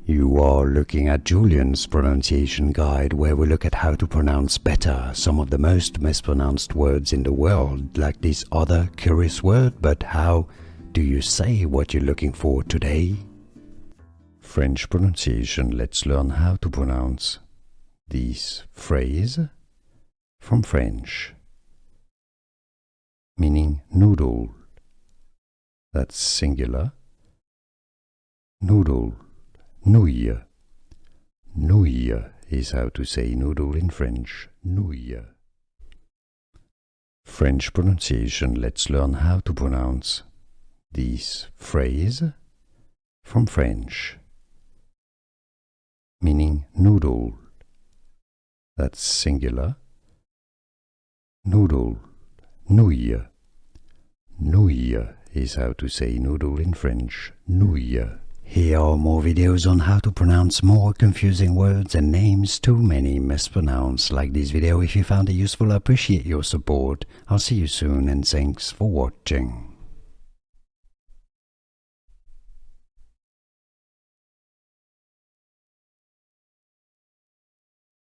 You are looking at Julian's pronunciation guide, where we look at how to pronounce better some of the most mispronounced words in the world, like this other curious word. But how do you say what you're looking for today? French pronunciation. Let's learn how to pronounce this phrase from French, meaning noodle. That's singular. Noodle. Nouille. Nouille is how to say noodle in French. Nouille. French pronunciation. Let's learn how to pronounce this phrase from French, meaning noodle. That's singular. Noodle. Nouille. Nouille is how to say noodle in French. Nouille. Here are more videos on how to pronounce more confusing words and names too many mispronounced. Like this video if you found it useful. I appreciate your support. I'll see you soon and thanks for watching.